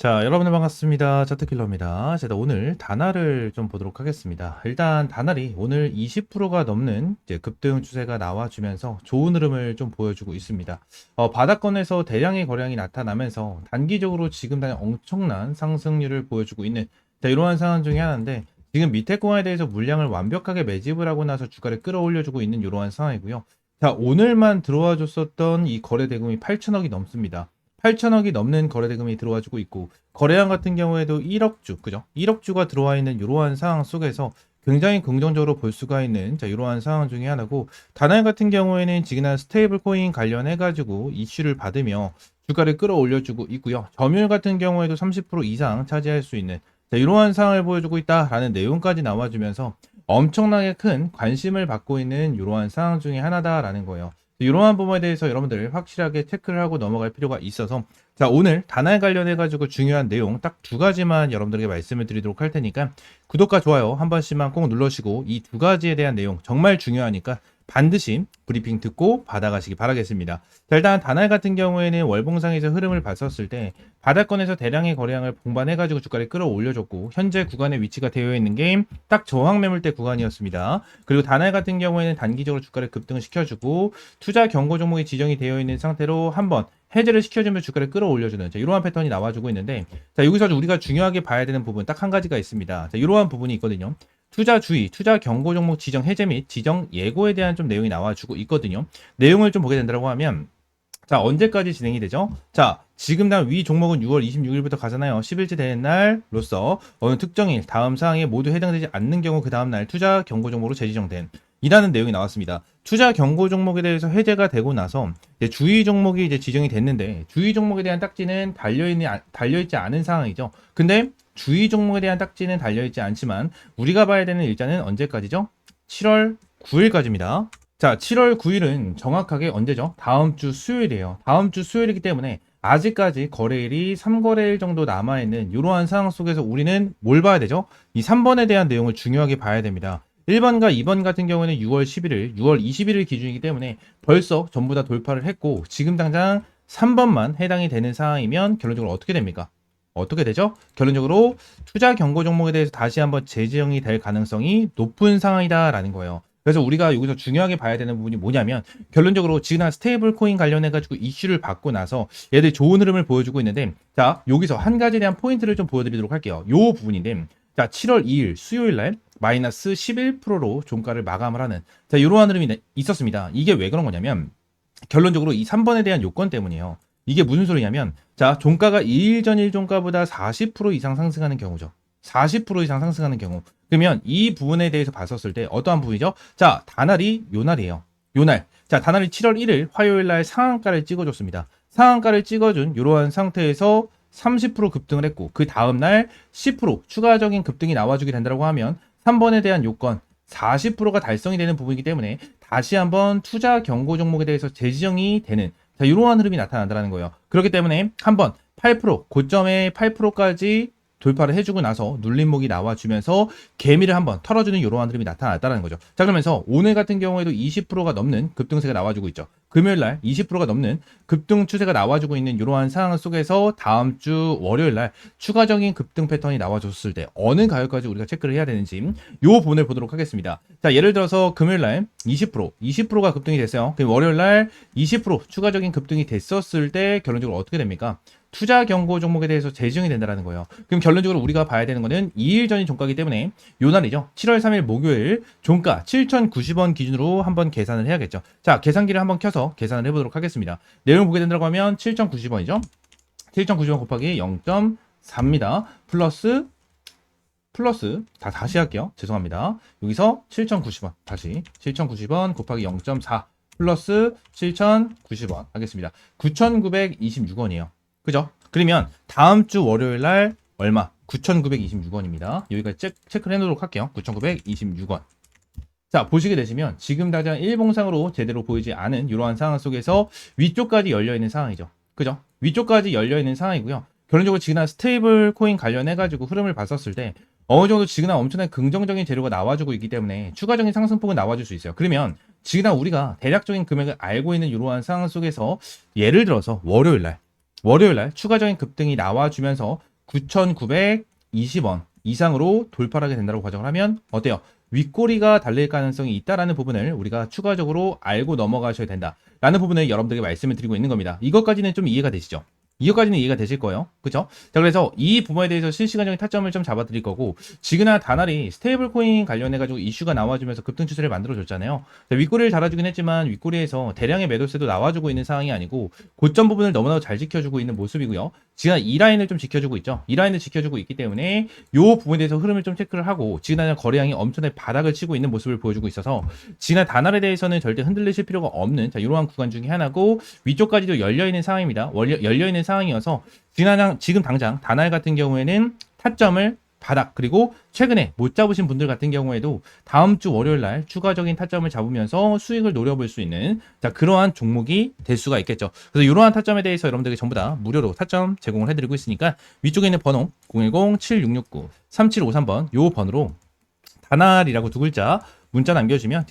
자, 여러분들 반갑습니다. 차트킬러입니다. 제가 오늘 다날을 좀 보도록 하겠습니다. 일단 다날이 오늘 20%가 넘는 이제 급등 추세가 나와주면서 좋은 흐름을 좀 보여주고 있습니다. 바닥권에서 대량의 거래량이 나타나면서 단기적으로 지금 당장 엄청난 상승률을 보여주고 있는 이러한 상황 중에 하나인데, 지금 밑에 구간에 대해서 물량을 완벽하게 매집을 하고 나서 주가를 끌어올려주고 있는 이러한 상황이고요. 자, 오늘만 들어와 줬었던 이 거래 대금이 8천억이 넘습니다. 8천억이 넘는 거래 대금이 들어와주고 있고, 거래량 같은 경우에도 1억 주, 그죠? 1억 주가 들어와 있는 이러한 상황 속에서 굉장히 긍정적으로 볼 수가 있는 이러한 상황 중에 하나고, 다날 같은 경우에는 지금 스테이블 코인 관련해 가지고 이슈를 받으며 주가를 끌어올려주고 있고요. 점유율 같은 경우에도 30% 이상 차지할 수 있는 이러한 상황을 보여주고 있다라는 내용까지 나와주면서 엄청나게 큰 관심을 받고 있는 이러한 상황 중에 하나다라는 거예요. 이러한 부분에 대해서 여러분들 확실하게 체크를 하고 넘어갈 필요가 있어서, 자, 오늘 다날 관련해 가지고 중요한 내용 딱 두 가지만 여러분들에게 말씀을 드리도록 할 테니까 구독과 좋아요 한 번씩만 꼭 눌러주시고, 이 두 가지에 대한 내용 정말 중요하니까 반드시 브리핑 듣고 받아가시기 바라겠습니다. 자, 일단 다날 같은 경우에는 월봉상에서 흐름을 봤었을 때 바닥권에서 대량의 거래량을 봉반해가지고 주가를 끌어올려줬고, 현재 구간에 위치가 되어 있는 게 딱 저항 매물대 구간이었습니다. 그리고 다날 같은 경우에는 단기적으로 주가를 급등시켜주고 투자 경고 종목이 지정이 되어 있는 상태로 한번 해제를 시켜주면 주가를 끌어올려주는 이러한 패턴이 나와주고 있는데, 자, 여기서 우리가 중요하게 봐야 되는 부분 딱 한 가지가 있습니다. 자, 이러한 부분이 있거든요. 투자 주의, 투자 경고 종목 지정 해제 및 지정 예고에 대한 좀 내용이 나와주고 있거든요. 내용을 좀 보게 된다고 하면, 자, 언제까지 진행이 되죠? 자, 지금 당 위 종목은 6월 26일부터 가잖아요. 10일째 되는 날로서 어느 특정일 다음 사항에 모두 해당되지 않는 경우 그 다음날 투자 경고 종목으로 재지정된 이라는 내용이 나왔습니다. 투자 경고 종목에 대해서 해제가 되고 나서 이제 주의 종목이 이제 지정이 됐는데, 주의 종목에 대한 딱지는 달려있지 않은 상황이죠. 근데 주의 종목에 대한 딱지는 달려있지 않지만 우리가 봐야 되는 일자는 언제까지죠? 7월 9일까지입니다. 자, 7월 9일은 정확하게 언제죠? 다음 주 수요일이에요. 다음 주 수요일이기 때문에 아직까지 거래일이 3거래일 정도 남아있는 이러한 상황 속에서 우리는 뭘 봐야 되죠? 이 3번에 대한 내용을 중요하게 봐야 됩니다. 1번과 2번 같은 경우에는 6월 11일, 6월 21일 기준이기 때문에 벌써 전부 다 돌파를 했고, 지금 당장 3번만 해당이 되는 상황이면 결론적으로 어떻게 됩니까? 어떻게 되죠? 결론적으로 투자 경고 종목에 대해서 다시 한번 재지정이 될 가능성이 높은 상황이다라는 거예요. 그래서 우리가 여기서 중요하게 봐야 되는 부분이 뭐냐면, 결론적으로 지금 스테이블 코인 관련해가지고 이슈를 받고 나서 얘들 좋은 흐름을 보여주고 있는데, 자, 여기서 한 가지에 대한 포인트를 좀 보여드리도록 할게요. 요 부분인데, 자, 7월 2일 수요일 날 마이너스 11%로 종가를 마감을 하는 이러한 흐름이 있었습니다. 이게 왜 그런 거냐면, 결론적으로 이 3번에 대한 요건 때문이에요. 이게 무슨 소리냐면, 자, 종가가 2일 전일 종가보다 40% 이상 상승하는 경우죠. 40% 이상 상승하는 경우. 그러면 이 부분에 대해서 봤었을 때 어떠한 부분이죠? 자, 다날이 요 날이에요. 요 날. 자, 다날이 7월 1일 화요일 날 상한가를 찍어줬습니다. 상한가를 찍어준 이러한 상태에서 30% 급등을 했고, 그 다음날 10% 추가적인 급등이 나와주게 된다고 하면 3번에 대한 요건 40%가 달성이 되는 부분이기 때문에 다시 한번 투자 경고 종목에 대해서 재지정이 되는 이러한 흐름이 나타난다는 거예요. 그렇기 때문에 한번 8% 고점에 8%까지 돌파를 해주고 나서 눌림목이 나와주면서 개미를 한번 털어주는 이러한 흐름이 나타났다는 거죠. 자, 그러면서 오늘 같은 경우에도 20%가 넘는 급등세가 나와주고 있죠. 금요일날 20%가 넘는 급등 추세가 나와주고 있는 이러한 상황 속에서 다음 주 월요일날 추가적인 급등 패턴이 나와줬을 때 어느 가격까지 우리가 체크를 해야 되는지 이 부분을 보도록 하겠습니다. 자, 예를 들어서 금요일날 20%가 급등이 됐어요. 그럼 월요일날 20% 추가적인 급등이 됐었을 때 결론적으로 어떻게 됩니까? 투자 경고 종목에 대해서 재지정이 된다는 거예요. 그럼 결론적으로 우리가 봐야 되는 거는 2일 전이 종가이기 때문에 요 날이죠. 7월 3일 목요일 종가 7,090원 기준으로 한번 계산을 해야겠죠. 자, 계산기를 한번 켜서 계산을 해보도록 하겠습니다. 내용 보게 된다고 하면 7,090원이죠. 7,090원 곱하기 0.4입니다. 플러스 다시 할게요. 죄송합니다. 여기서 7,090원 다시 7,090원 곱하기 0.4 플러스 7,090원 하겠습니다. 9,926원이에요. 그죠? 그러면 다음 주 월요일 날 얼마? 9,926원입니다. 여기까지 체크를 해놓도록 할게요. 9,926원. 자, 보시게 되시면 지금 당장 일봉상으로 제대로 보이지 않은 이러한 상황 속에서 위쪽까지 열려있는 상황이죠. 그죠? 위쪽까지 열려있는 상황이고요. 결론적으로 지금 스테이블 코인 관련해가지고 흐름을 봤었을 때 어느 정도 지금 엄청난 긍정적인 재료가 나와주고 있기 때문에 추가적인 상승폭은 나와줄 수 있어요. 그러면 지금 우리가 대략적인 금액을 알고 있는 이러한 상황 속에서 예를 들어서 월요일 날 추가적인 급등이 나와주면서 9,920원 이상으로 돌파하게 된다고 가정을 하면 어때요? 윗꼬리가 달릴 가능성이 있다라는 부분을 우리가 추가적으로 알고 넘어가셔야 된다라는 부분을 여러분들에게 말씀을 드리고 있는 겁니다. 이것까지는 좀 이해가 되시죠? 이것까지는 이해가 되실 거예요. 그쵸? 자, 그래서 이 부분에 대해서 실시간적인 타점을 좀 잡아드릴 거고, 지그나 다날이 스테이블 코인 관련해가지고 이슈가 나와주면서 급등 추세를 만들어줬잖아요. 자, 윗꼬리를 달아주긴 했지만 윗꼬리에서 대량의 매도세도 나와주고 있는 상황이 아니고, 고점 부분을 너무나도 잘 지켜주고 있는 모습이고요. 지금 이 라인을 좀 지켜주고 있죠. 이 라인을 지켜주고 있기 때문에 이 부분에 대해서 흐름을 좀 체크를 하고, 지금 거래량이 엄청나게 바닥을 치고 있는 모습을 보여주고 있어서 지금 다날에 대해서는 절대 흔들리실 필요가 없는 이러한 구간 중에 하나고, 위쪽까지도 열려있는 상황입니다. 열려있는 상황이어서 지금 당장 다날 같은 경우에는 타점을 바닥, 그리고 최근에 못 잡으신 분들 같은 경우에도 다음 주 월요일 날 추가적인 타점을 잡으면서 수익을 노려볼 수 있는 그러한 종목이 될 수가 있겠죠. 그래서 이러한 타점에 대해서 여러분들에게 전부 다 무료로 타점 제공을 해드리고 있으니까 위쪽에 있는 번호 010-7669-3753번 요 번호로 다날이라고 두 글자 문자 남겨주시면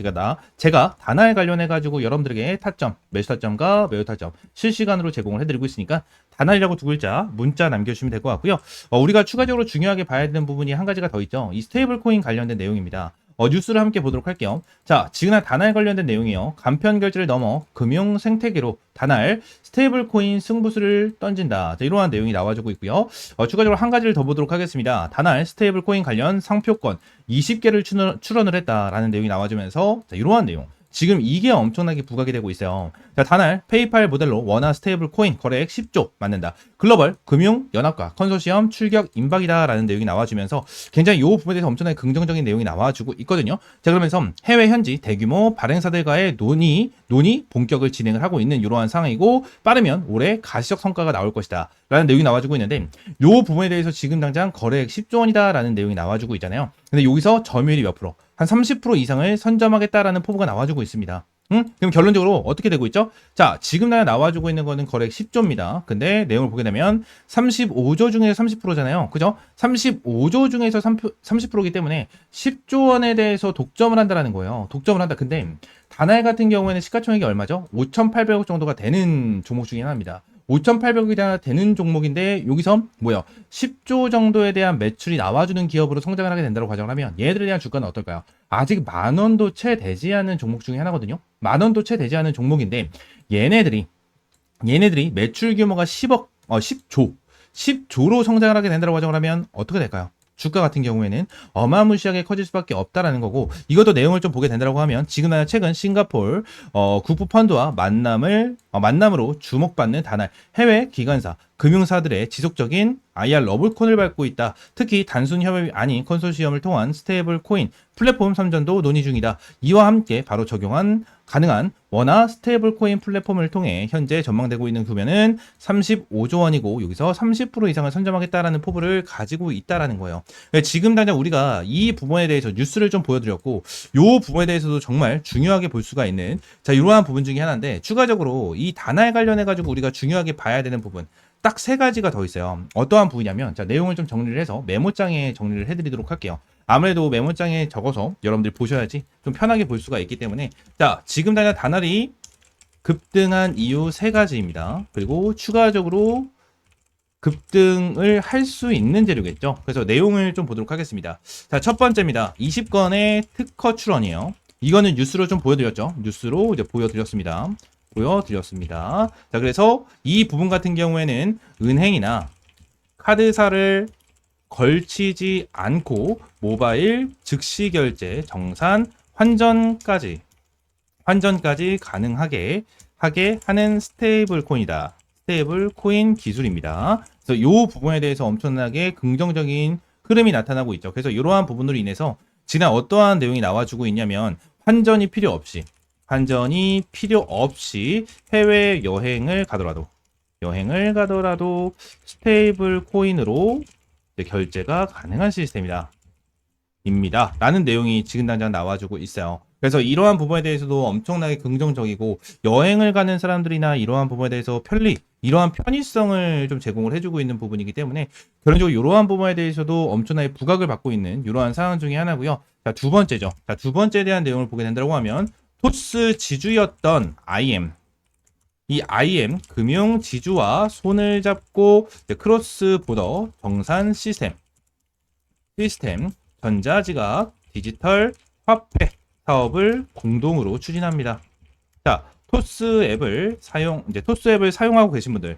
제가 다날 관련해가지고 여러분들에게 타점, 매수 타점과 매도 타점 실시간으로 제공을 해드리고 있으니까 다날이라고 두 글자 문자 남겨주시면 될 것 같고요. 우리가 추가적으로 중요하게 봐야 되는 부분이 한 가지가 더 있죠. 이 스테이블 코인 관련된 내용입니다. 뉴스를 함께 보도록 할게요. 자, 지금 다날 관련된 내용이요. 간편 결제를 넘어 금융 생태계로 다날 스테이블 코인 승부수를 던진다. 자, 이러한 내용이 나와주고 있고요. 추가적으로 한 가지를 더 보도록 하겠습니다. 다날 스테이블 코인 관련 상표권 20개를 출원을 했다라는 내용이 나와주면서 이러한 내용. 지금 이게 엄청나게 부각이 되고 있어요. 자, 다날 페이팔 모델로 원화 스테이블 코인 거래액 10조 맞는다. 글로벌 금융 연합과 컨소시엄 출격 임박이다라는 내용이 나와주면서 굉장히 이 부분에 대해서 엄청나게 긍정적인 내용이 나와주고 있거든요. 자, 그러면서 해외 현지 대규모 발행사들과의 논의 본격을 진행을 하고 있는 이러한 상황이고, 빠르면 올해 가시적 성과가 나올 것이다 라는 내용이 나와주고 있는데, 이 부분에 대해서 지금 당장 거래액 10조 원이다 라는 내용이 나와주고 있잖아요. 근데 여기서 점유율이 몇 프로? 한 30% 이상을 선점하겠다라는 포부가 나와주고 있습니다. 그럼 결론적으로 어떻게 되고 있죠? 자, 지금 나와주고 있는 거는 거래액 10조입니다. 근데 내용을 보게 되면 35조 중에서 30%잖아요. 그죠? 35조 중에서 30%이기 때문에 10조 원에 대해서 독점을 한다라는 거예요. 독점을 한다. 근데 다날 같은 경우에는 시가총액이 얼마죠? 5,800억 정도가 되는 종목 중에 하나입니다. 5,800억이 되는 종목인데 여기서 10조 정도에 대한 매출이 나와주는 기업으로 성장을 하게 된다고 가정을 하면 얘들에 대한 주가는 어떨까요? 아직 10,000원도 채 되지 않는 종목 중에 하나거든요. 10,000원도 채 되지 않는 종목인데 얘네들이 매출 규모가 10조로 성장을 하게 된다고 가정을 하면 어떻게 될까요? 주가 같은 경우에는 어마무시하게 커질 수밖에 없다라는 거고, 이것도 내용을 좀 보게 된다고 하면 지금 최근 싱가폴 국부 펀드와 만남으로 주목받는 다날 해외 기관사 금융사들의 지속적인 IR 러블콘을 밟고 있다. 특히 단순 협업이 아닌 컨소시엄을 통한 스테이블 코인 플랫폼 선전도 논의 중이다. 이와 함께 바로 적용한 가능한 원화 스테이블 코인 플랫폼을 통해 현재 전망되고 있는 규모는 35조 원이고 여기서 30% 이상을 선점하겠다라는 포부를 가지고 있다라는 거예요. 지금 당장 우리가 이 부분에 대해서 뉴스를 좀 보여드렸고, 이 부분에 대해서도 정말 중요하게 볼 수가 있는 이러한 부분 중에 하나인데, 추가적으로 이 다날 관련해 가지고 우리가 중요하게 봐야 되는 부분 딱 세 가지가 더 있어요. 어떠한 부분이냐면, 내용을 좀 정리를 해서 메모장에 정리를 해드리도록 할게요. 아무래도 메모장에 적어서 여러분들이 보셔야지 좀 편하게 볼 수가 있기 때문에, 지금 당장 다날이 급등한 이유 세 가지입니다. 그리고 추가적으로 급등을 할 수 있는 재료겠죠. 그래서 내용을 좀 보도록 하겠습니다. 자, 첫 번째입니다. 20건의 특허 출원이에요. 이거는 뉴스로 좀 보여드렸죠. 뉴스로 이제 보여드렸습니다. 자, 그래서 이 부분 같은 경우에는 은행이나 카드사를 걸치지 않고 모바일 즉시 결제, 정산, 환전까지 가능하게 하게 하는 스테이블 코인이다. 스테이블 코인 기술입니다. 그래서 이 부분에 대해서 엄청나게 긍정적인 흐름이 나타나고 있죠. 그래서 이러한 부분으로 인해서 지난 어떠한 내용이 나와주고 있냐면, 환전이 필요 없이 해외 여행을 가더라도 스테이블 코인으로 결제가 가능한 시스템이다. 라는 내용이 지금 당장 나와주고 있어요. 그래서 이러한 부분에 대해서도 엄청나게 긍정적이고, 여행을 가는 사람들이나 이러한 부분에 대해서 이러한 편의성을 좀 제공을 해주고 있는 부분이기 때문에 결론적으로 이러한 부분에 대해서도 엄청나게 부각을 받고 있는 이러한 상황 중에 하나고요. 자, 두 번째죠. 두 번째에 대한 내용을 보게 된다고 하면, 토스 지주였던 IM 이 IM 금융 지주와 손을 잡고 크로스 보더 정산 시스템 전자지갑 디지털 화폐 사업을 공동으로 추진합니다. 자, 토스 앱을 사용하고 계신 분들,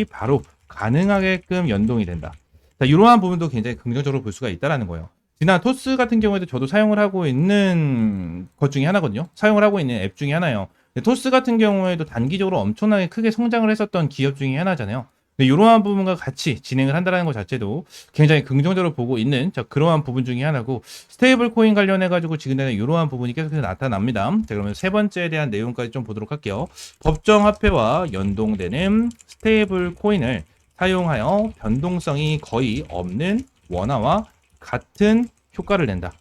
바로 가능하게끔 연동이 된다. 자, 이러한 부분도 굉장히 긍정적으로 볼 수가 있다라는 거예요. 지난 토스 같은 경우에도 저도 사용을 하고 있는 것 중에 하나거든요. 사용을 하고 있는 앱 중에 하나예요. 토스 같은 경우에도 단기적으로 엄청나게 크게 성장을 했었던 기업 중에 하나잖아요. 근데 이러한 부분과 같이 진행을 한다는 것 자체도 굉장히 긍정적으로 보고 있는 그러한 부분 중에 하나고, 스테이블 코인 관련해 가지고 지금 이러한 부분이 계속해서 나타납니다. 자, 그러면 세 번째에 대한 내용까지 좀 보도록 할게요. 법정 화폐와 연동되는 스테이블 코인을 사용하여 변동성이 거의 없는 원화와 같은 효과를 낸다.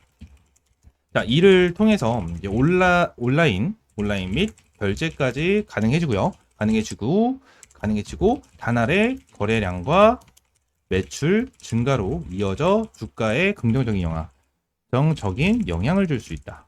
자, 이를 통해서 이제 온라인 및 결제까지 가능해지고 단알의 거래량과 매출 증가로 이어져 주가에 긍정적인 영향을 줄 수 있다.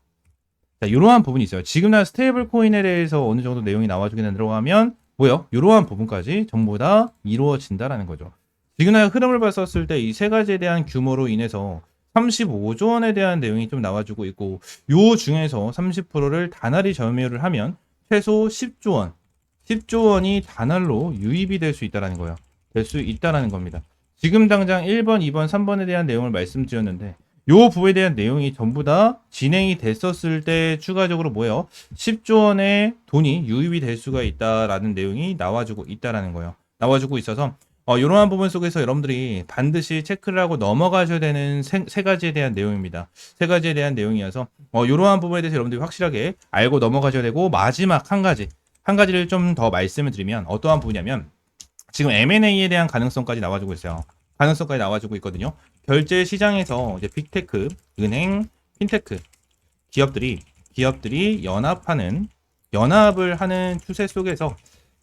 자, 이러한 부분이 있어요. 지금 나 스테이블 코인에 대해서 어느 정도 내용이 나와주긴 들어가면 뭐요? 이러한 부분까지 전부 다 이루어진다라는 거죠. 지금 나 흐름을 봤었을 때 이 세 가지에 대한 규모로 인해서 35조 원에 대한 내용이 좀 나와주고 있고, 요 중에서 30%를 단알이 점유를 하면 최소 10조 원이 단알로 유입이 될 수 있다라는 거예요. 될 수 있다라는 겁니다. 지금 당장 1번, 2번, 3번에 대한 내용을 말씀드렸는데, 요 부분에 대한 내용이 전부 다 진행이 됐었을 때 추가적으로 뭐예요? 10조 원의 돈이 유입이 될 수가 있다라는 내용이 나와주고 있다라는 거예요. 나와주고 있어서 이러한 부분 속에서 여러분들이 반드시 체크를 하고 넘어가셔야 되는 세 가지에 대한 내용입니다. 세 가지에 대한 내용이어서 이러한 부분에 대해서 여러분들이 확실하게 알고 넘어가셔야 되고, 마지막 한 가지를 좀 더 말씀을 드리면 어떠한 부분이냐면, 지금 M&A에 대한 가능성까지 나와주고 있어요. 가능성까지 나와주고 있거든요. 결제 시장에서 이제 빅테크, 은행, 핀테크 기업들이 연합을 하는 추세 속에서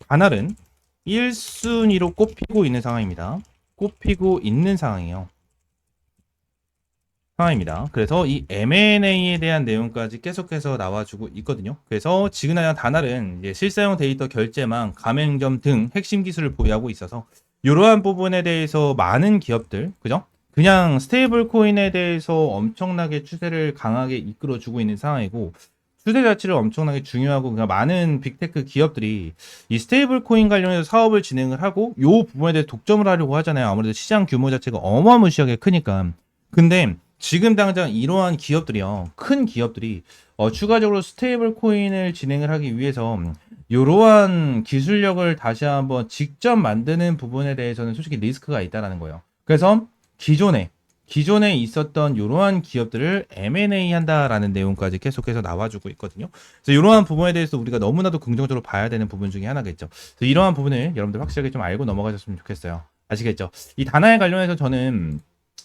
단알은 1순위로 꼽히고 있는 상황입니다. 그래서 이 M&A에 대한 내용까지 계속해서 나와주고 있거든요. 그래서 지금 단알은 이제 실사용 데이터 결제망, 가맹점 등 핵심 기술을 보유하고 있어서 이러한 부분에 대해서 많은 기업들, 그죠? 그냥 스테이블 코인에 대해서 엄청나게 추세를 강하게 이끌어주고 있는 상황이고, 추세 자체를 엄청나게 중요하고 그냥 많은 빅테크 기업들이 이 스테이블 코인 관련해서 사업을 진행을 하고 요 부분에 대해서 독점을 하려고 하잖아요. 아무래도 시장 규모 자체가 어마무시하게 크니까. 근데 지금 당장 이러한 기업들이요, 큰 기업들이 추가적으로 스테이블 코인을 진행을 하기 위해서 이러한 기술력을 다시 한번 직접 만드는 부분에 대해서는 솔직히 리스크가 있다라는 거예요. 그래서 기존에 있었던 이러한 기업들을 M&A 한다라는 내용까지 계속해서 나와주고 있거든요. 그래서 이러한 부분에 대해서 우리가 너무나도 긍정적으로 봐야 되는 부분 중에 하나겠죠. 그래서 이러한 부분을 여러분들 확실하게 좀 알고 넘어가셨으면 좋겠어요. 아시겠죠? 이 단아에 관련해서 저는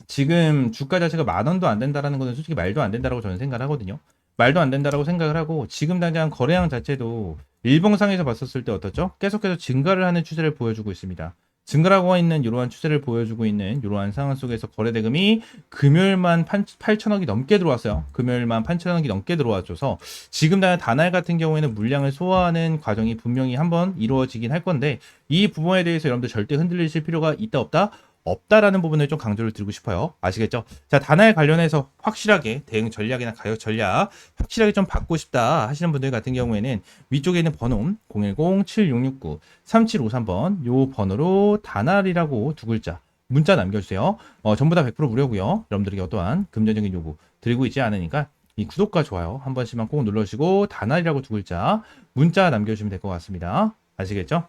지금 주가 자체가 10,000원도 안 된다라는 거는 솔직히 말도 안 된다라고 저는 생각을 하거든요. 말도 안 된다라고 생각을 하고, 지금 당장 거래량 자체도 일봉상에서 봤었을 때 어떻죠? 계속해서 증가를 하는 추세를 보여주고 있습니다. 증가하고 있는 이러한 추세를 보여주고 있는 이러한 상황 속에서 거래 대금이 금요일만 8천억이 넘게 들어왔어요. 금요일만 8천억이 넘게 들어와줘서 지금 단알 같은 경우에는 물량을 소화하는 과정이 분명히 한번 이루어지긴 할 건데, 이 부분에 대해서 여러분들 절대 흔들리실 필요가 있다 없다라는 부분을 좀 강조를 드리고 싶어요. 아시겠죠? 자, 단알 관련해서 확실하게 대응 전략이나 가격 전략 확실하게 좀 받고 싶다 하시는 분들 같은 경우에는 위쪽에 있는 번호 010-7669-3753번 요 번호로 단알이라고 두 글자 문자 남겨주세요. 전부 다 100% 무료고요. 여러분들에게 어떠한 금전적인 요구 드리고 있지 않으니까 이 구독과 좋아요 한 번씩만 꼭 눌러주시고 단알이라고 두 글자 문자 남겨주시면 될 것 같습니다. 아시겠죠?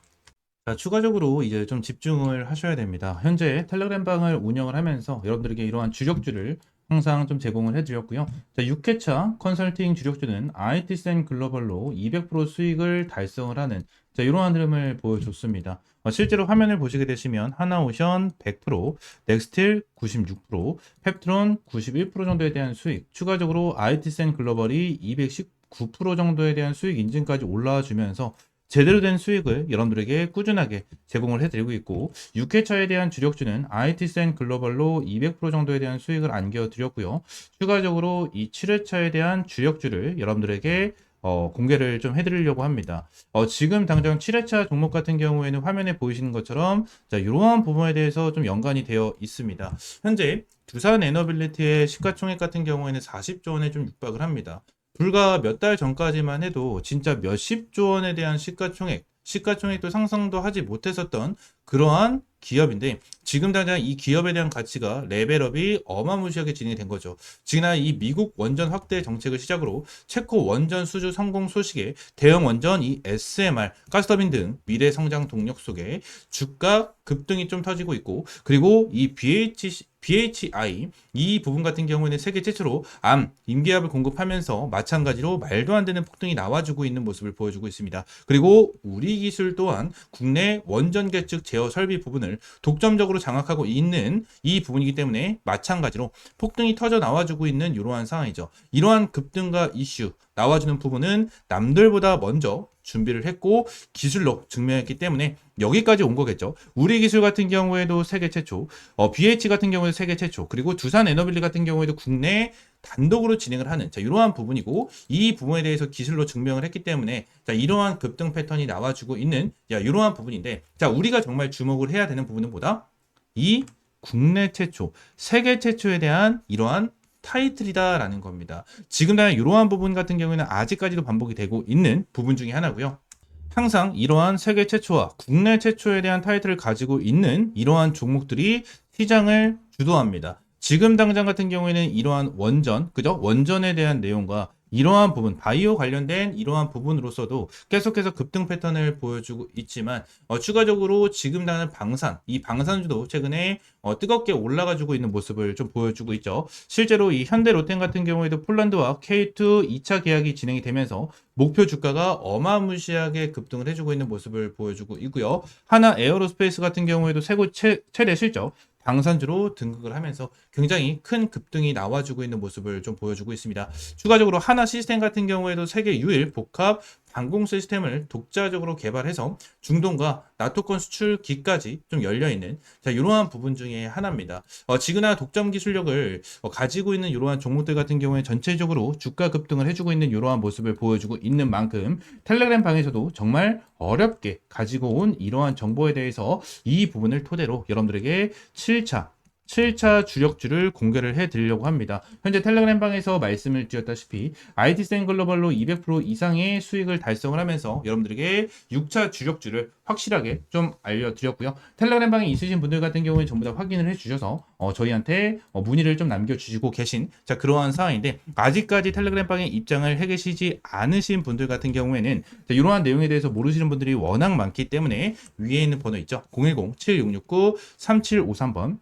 자, 추가적으로 이제 좀 집중을 하셔야 됩니다. 현재 텔레그램 방을 운영을 하면서 여러분들에게 이러한 주력주를 항상 좀 제공을 해드렸고요. 자, 6회차 컨설팅 주력주는 IT센 글로벌로 200% 수익을 달성을 하는 이러한 흐름을 보여줬습니다. 실제로 화면을 보시게 되시면 하나오션 100%, 넥스틸 96%, 펩트론 91% 정도에 대한 수익, 추가적으로 IT센 글로벌이 219% 정도에 대한 수익 인증까지 올라와 주면서 제대로 된 수익을 여러분들에게 꾸준하게 제공을 해드리고 있고, 6회차에 대한 주력주는 IT센 글로벌로 200% 정도에 대한 수익을 안겨드렸고요. 추가적으로 이 7회차에 대한 주력주를 여러분들에게 공개를 좀 해드리려고 합니다. 지금 당장 7회차 종목 같은 경우에는 화면에 보이시는 것처럼 자, 이러한 부분에 대해서 좀 연관이 되어 있습니다. 현재 두산 에너빌리티의 시가총액 같은 경우에는 40조 원에 좀 육박을 합니다. 불과 몇 달 전까지만 해도 진짜 몇십조 원에 대한 시가총액도 상상도 하지 못했었던 그러한 기업인데 지금 당장 이 기업에 대한 가치가 레벨업이 어마무시하게 진행이 된 거죠. 지난 이 미국 원전 확대 정책을 시작으로 체코 원전 수주 성공 소식에 대형 원전 이 SMR, 가스터빈 등 미래 성장 동력 속에 주가 급등이 좀 터지고 있고 그리고 이 BHI 이 부분 같은 경우에는 세계 최초로 암 임기압을 공급하면서 마찬가지로 말도 안 되는 폭등이 나와주고 있는 모습을 보여주고 있습니다. 그리고 우리 기술 또한 국내 원전 계측 제어 설비 부분을 독점적으로 장악하고 있는 이 부분이기 때문에 마찬가지로 폭등이 터져 나와주고 있는 이러한 상황이죠. 이러한 급등과 이슈 나와주는 부분은 남들보다 먼저 준비를 했고 기술로 증명했기 때문에 여기까지 온 거겠죠. 우리 기술 같은 경우에도 세계 최초, BH 같은 경우에도 세계 최초, 그리고 두산 에너빌리 같은 경우에도 국내 단독으로 진행을 하는 자 이러한 부분이고 이 부분에 대해서 기술로 증명을 했기 때문에 자 이러한 급등 패턴이 나와주고 있는 자 이러한 부분인데 자 우리가 정말 주목을 해야 되는 부분은 뭐다? 이 국내 최초, 세계 최초에 대한 이러한 타이틀이다라는 겁니다. 지금 당장 이러한 부분 같은 경우에는 아직까지도 반복이 되고 있는 부분 중에 하나고요. 항상 이러한 세계 최초와 국내 최초에 대한 타이틀을 가지고 있는 이러한 종목들이 시장을 주도합니다. 지금 당장 같은 경우에는 이러한 원전, 그죠? 원전에 대한 내용과 이러한 부분, 바이오 관련된 이러한 부분으로서도 계속해서 급등 패턴을 보여주고 있지만 추가적으로 지금 당장 이 방산주도 최근에 뜨겁게 올라가지고 있는 모습을 좀 보여주고 있죠. 실제로 이 현대 롯데 같은 경우에도 폴란드와 K2 2차 계약이 진행이 되면서 목표 주가가 어마무시하게 급등을 해주고 있는 모습을 보여주고 있고요. 하나 에어로스페이스 같은 경우에도 최대 실적 방산주로 등극을 하면서 굉장히 큰 급등이 나와주고 있는 모습을 좀 보여주고 있습니다. 추가적으로 하나 시스템 같은 경우에도 세계 유일 복합 방공 시스템을 독자적으로 개발해서 중동과 나토권 수출기까지 좀 열려있는 자 이러한 부분 중에 하나입니다. 지그나 독점 기술력을 가지고 있는 이러한 종목들 같은 경우에 전체적으로 주가 급등을 해주고 있는 이러한 모습을 보여주고 있는 만큼 텔레그램 방에서도 정말 어렵게 가지고 온 이러한 정보에 대해서 이 부분을 토대로 여러분들에게 7차 주력주를 공개를 해드리려고 합니다. 현재 텔레그램 방에서 말씀을 드렸다시피 IT센 글로벌로 200% 이상의 수익을 달성을 하면서 여러분들에게 6차 주력주를 확실하게 좀 알려드렸고요. 텔레그램 방에 있으신 분들 같은 경우에 전부 다 확인을 해주셔서 저희한테 문의를 좀 남겨주시고 계신 자 그러한 상황인데 아직까지 텔레그램 방에 입장을 해 계시지 않으신 분들 같은 경우에는 자, 이러한 내용에 대해서 모르시는 분들이 워낙 많기 때문에 위에 있는 번호 있죠. 010-7669-3753번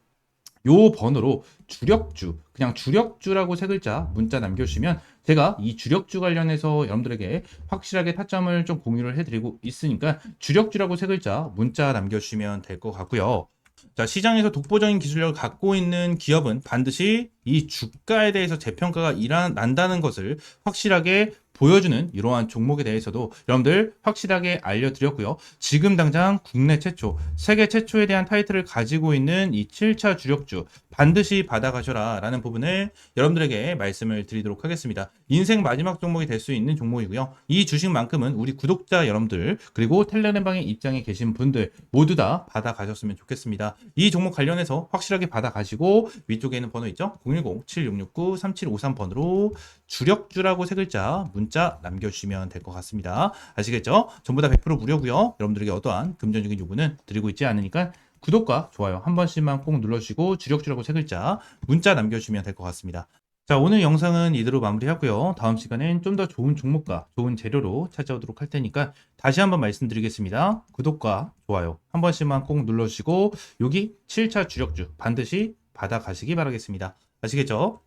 요 번호로 주력주, 그냥 주력주라고 세 글자 문자 남겨주시면 제가 이 주력주 관련해서 여러분들에게 확실하게 타점을 좀 공유를 해드리고 있으니까 주력주라고 세 글자 문자 남겨주시면 될 것 같고요. 자, 시장에서 독보적인 기술력을 갖고 있는 기업은 반드시 이 주가에 대해서 재평가가 난다는 것을 확실하게 보여주는 이러한 종목에 대해서도 여러분들 확실하게 알려드렸고요. 지금 당장 국내 최초, 세계 최초에 대한 타이틀을 가지고 있는 이 7차 주력주 반드시 받아가셔라 라는 부분을 여러분들에게 말씀을 드리도록 하겠습니다. 인생 마지막 종목이 될 수 있는 종목이고요. 이 주식만큼은 우리 구독자 여러분들 그리고 텔레그램방에 입장에 계신 분들 모두 다 받아가셨으면 좋겠습니다. 이 종목 관련해서 확실하게 받아가시고 위쪽에 있는 번호 있죠? 010-7669-3753번으로 주력주라고 세 글자 문자 남겨주시면 될 것 같습니다. 아시겠죠? 전부 다 100% 무료고요. 여러분들에게 어떠한 금전적인 요구는 드리고 있지 않으니까 구독과 좋아요 한 번씩만 꼭 눌러주시고 주력주라고 세 글자 문자 남겨주시면 될 것 같습니다. 자, 오늘 영상은 이대로 마무리하고요. 다음 시간엔 좀 더 좋은 종목과 좋은 재료로 찾아오도록 할 테니까 다시 한번 말씀드리겠습니다. 구독과 좋아요 한 번씩만 꼭 눌러주시고 여기 7차 주력주 반드시 받아가시기 바라겠습니다. 아시겠죠?